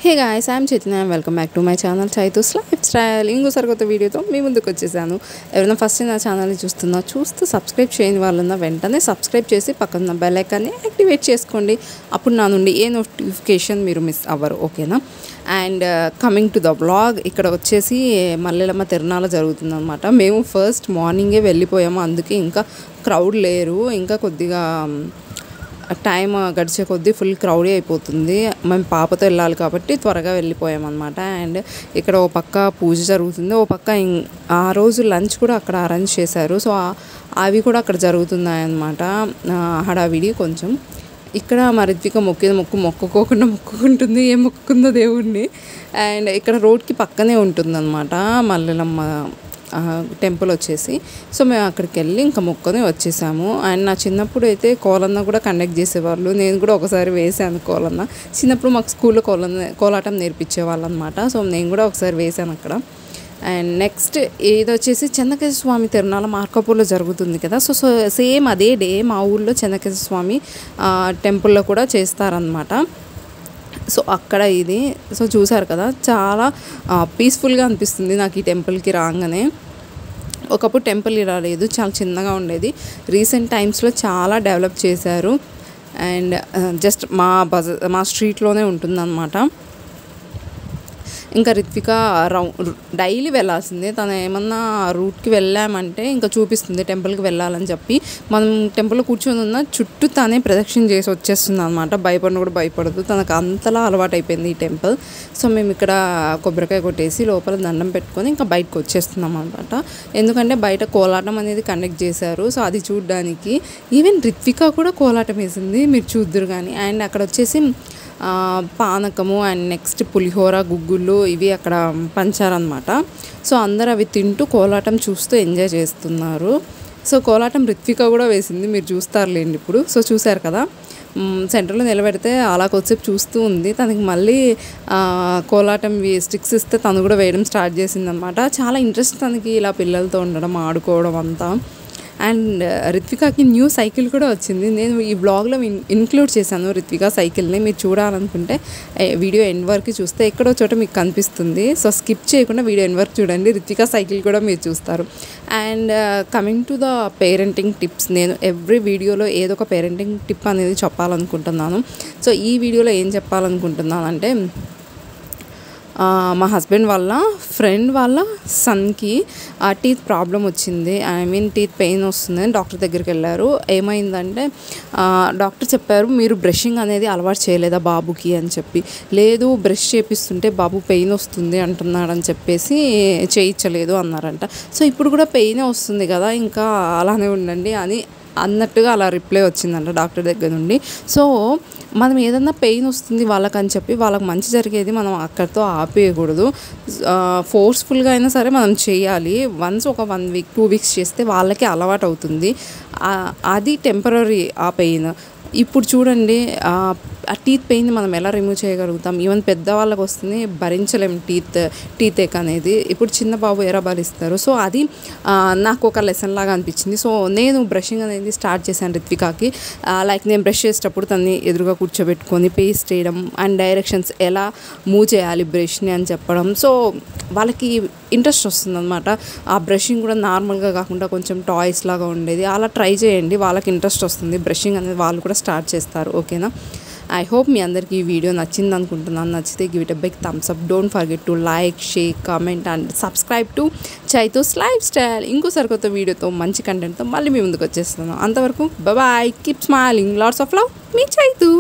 Hey guys, I'm Chaitanya. Welcome back to my channel Chaitu's lifestyle. ఇంకోసారి కొత్త వీడియోతో మీ ముందుకు వచ్చేసాను. ఎవరైనా ఫస్ట్ నా ఛానల్ని చూస్తూ సబ్స్క్రైబ్ చేయని వాళ్ళున్న వెంటనే సబ్స్క్రైబ్ చేసి పక్కన బెల్ ఐకాన్ని యాక్టివేట్ చేసుకోండి. అప్పుడు నా నుండి ఏ నోటిఫికేషన్ మీరు మిస్ అవ్వరు, ఓకేనా? And coming to the vlog, ఇక్కడ వచ్చేసి మల్లెలమ్మ తిరునాళ్ళ జరుగుతుందన్నమాట. మేము ఫస్ట్ మార్నింగే వెళ్ళిపోయాము, అందుకే ఇంకా క్రౌడ్ లేరు. ఇంకా కొద్దిగా టైం గడిచే కొద్దీ ఫుల్ క్రౌడీ అయిపోతుంది. మేము పాపతో వెళ్ళాలి కాబట్టి త్వరగా వెళ్ళిపోయామన్నమాట. అండ్ ఇక్కడ ఓ పక్క పూజ జరుగుతుంది, ఓ పక్క ఆ రోజు లంచ్ కూడా అక్కడ అరేంజ్ చేశారు. సో అవి కూడా అక్కడ జరుగుతున్నాయి అన్నమాట. హడావిడి కొంచెం. ఇక్కడ మా రిత్విక మొక్కుకోకుండా మొక్కుకుంటుంది, ఏం మొక్కుకుందో దేవుడిని. అండ్ ఇక్కడ రోడ్కి పక్కనే ఉంటుందన్నమాట మల్లెలమ్మ టెంపుల్ వచ్చేసి. సో మేము అక్కడికి వెళ్ళి ఇంకా మొక్కుని వచ్చేసాము. అండ్ నా చిన్నప్పుడు అయితే కోలన్న కూడా కండక్ట్ చేసేవాళ్ళు. నేను కూడా ఒకసారి వేసాను కోలన్న. చిన్నప్పుడు మాకు స్కూల్లో కోలాటం నేర్పించేవాళ్ళు అనమాట. సో నేను కూడా ఒకసారి వేసాను అక్కడ. అండ్ నెక్స్ట్ ఇది వచ్చేసి చెన్నకేశ్వర స్వామి తిరునాళ్ళ మార్కాపూర్లో జరుగుతుంది కదా. సో సేమ్ అదే డే మా ఊళ్ళో చెన్నకేశ్వర స్వామి టెంపుల్లో కూడా చేస్తారనమాట. సో అక్కడ ఇది సో చూసారు కదా, చాలా పీస్ఫుల్గా అనిపిస్తుంది నాకు ఈ టెంపుల్కి రాగానే. ఒకప్పుడు టెంపుల్ ఇలా లేదు, చాలా చిన్నగా ఉండేది. రీసెంట్ టైమ్స్లో చాలా డెవలప్ చేశారు. అండ్ జస్ట్ మా స్ట్రీట్లోనే ఉంటుందన్నమాట. ఇంకా రిత్విక డైలీ వెళ్ళాల్సిందే. తను ఏమన్నా రూట్కి వెళ్ళామంటే ఇంకా చూపిస్తుంది టెంపుల్కి వెళ్ళాలని చెప్పి. మనం టెంపుల్లో కూర్చొని ఉన్న చుట్టూ తనే ప్రదక్షిణ చేసి వచ్చేస్తుంది అనమాట. భయపడిన కూడా భయపడదు, తనకు అంతలా అలవాటు అయిపోయింది ఈ టెంపుల్. సో మేము ఇక్కడ కొబ్బరికాయ కొట్టేసి లోపల దండం పెట్టుకొని ఇంకా బయటకు వచ్చేస్తున్నాం అనమాట. ఎందుకంటే బయట కోలాటం అనేది కండక్ట్ చేశారు. సో అది చూడడానికి ఈవెన్ రిత్విక కూడా కోలాటం వేసింది, మీరు చూద్దరు కానీ. అండ్ అక్కడ వచ్చేసి పానకము అండ్ నెక్స్ట్ పులిహోర, గుగ్గుళ్ళు ఇవి అక్కడ పంచారనమాట. సో అందరు అవి తింటూ కోలాటం చూస్తూ ఎంజాయ్ చేస్తున్నారు. సో కోలాటం రిత్విక కూడా వేసింది, మీరు చూస్తారులేండి ఇప్పుడు. సో చూశారు కదా, సెంటర్లో నిలబెడితే అలా కొద్దిసేపు చూస్తూ ఉంది. తనకి మళ్ళీ కోలాటం స్టిక్స్ ఇస్తే తను కూడా వేయడం స్టార్ట్ చేసిందనమాట. చాలా ఇంట్రెస్ట్ తనకి ఇలా పిల్లలతో ఉండడం, ఆడుకోవడం అంతా. అండ్ రిత్వికాకి న్యూ సైకిల్ కూడా వచ్చింది. నేను ఈ బ్లాగ్లో ఇన్క్లూడ్ చేశాను రిత్విక సైకిల్ని. మీరు చూడాలనుకుంటే వీడియో ఎండ్ వరకు చూస్తే ఎక్కడో చోట మీకు కనిపిస్తుంది. సో స్కిప్ చేయకుండా వీడియో ఎండ్ వరకు చూడండి, రిత్విక సైకిల్ కూడా మీరు చూస్తారు. And coming to the parenting tips, నేను ఎవ్రీ వీడియోలో ఏదో ఒక పేరెంటింగ్ టిప్ అనేది చెప్పాలనుకుంటున్నాను. సో ఈ వీడియోలో ఏం చెప్పాలనుకుంటున్నాను అంటే, మా హస్బెండ్ వాళ్ళ ఫ్రెండ్ వాళ్ళ సన్కి టీత్ ప్రాబ్లం వచ్చింది. టీత్ పెయిన్ వస్తుంది, డాక్టర్ దగ్గరికి వెళ్ళారు. ఏమైందంటే డాక్టర్ చెప్పారు, మీరు బ్రషింగ్ అనేది అలవాటు చేయలేదా బాబుకి అని చెప్పి. లేదు, బ్రష్ చేపిస్తుంటే బాబు పెయిన్ వస్తుంది అంటున్నాడని చెప్పేసి చేయించలేదు అన్నారంట. సో ఇప్పుడు కూడా పెయినే వస్తుంది కదా, ఇంకా అలానే ఉండండి అని అన్నట్టుగా అలా రిప్లై వచ్చిందంట డాక్టర్ దగ్గర నుండి. సో మనం ఏదన్నా పెయిన్ వస్తుంది వాళ్ళకని చెప్పి వాళ్ళకి మంచి జరిగేది మనం అక్కడితో ఆపేయకూడదు. ఫోర్స్ఫుల్గా అయినా సరే మనం చేయాలి. వన్స్ ఒక 1 వీక్ 2 వీక్స్ చేస్తే వాళ్ళకి అలవాటు అవుతుంది. అది టెంపరరీ ఆ పెయిన్. ఇప్పుడు చూడండి, ఆ టీత్ పెయిన్ మనం ఎలా రిమూవ్ చేయగలుగుతాం? ఈవెన్ పెద్దవాళ్ళకి వస్తుంది, భరించలేం టీత్ ఏక్ అనేది. ఇప్పుడు చిన్న బాబు ఎలా భరిస్తారు? సో అది నాకు ఒక లెసన్ లాగా అనిపించింది. సో నేను బ్రషింగ్ అనేది స్టార్ట్ చేశాను రిత్వికాకి. లైక్ నేను బ్రష్ చేసేటప్పుడు తన్ని ఎదురుగా కూర్చోబెట్టుకొని పేస్ట్ చేయడం అండ్ డైరెక్షన్స్ ఎలా మూవ్ చేయాలి బ్రష్ని అని చెప్పడం. సో వాళ్ళకి ఇంట్రెస్ట్ వస్తుంది అనమాట. ఆ బ్రషింగ్ కూడా నార్మల్గా కాకుండా కొంచెం టాయ్స్ లాగా ఉండేది, అలా ట్రై చేయండి. వాళ్ళకి ఇంట్రెస్ట్ వస్తుంది బ్రషింగ్ అనేది, వాళ్ళు కూడా స్టార్ట్ చేస్తారు, ఓకేనా? ఐ హోప్ మీ అందరికీ ఈ వీడియో నచ్చింది అనుకుంటున్నాను. నచ్చితే give it a big thumbs up. Don't forget to like, share, comment and subscribe to Chaitu's lifestyle. ఇంకోసారి కొత్త వీడియోతో మంచి కంటెంట్తో మళ్ళీ మీ ముందుకు వచ్చేస్తున్నాను. అంతవరకు bye, keep smiling, lots of love, మీ చైతూ.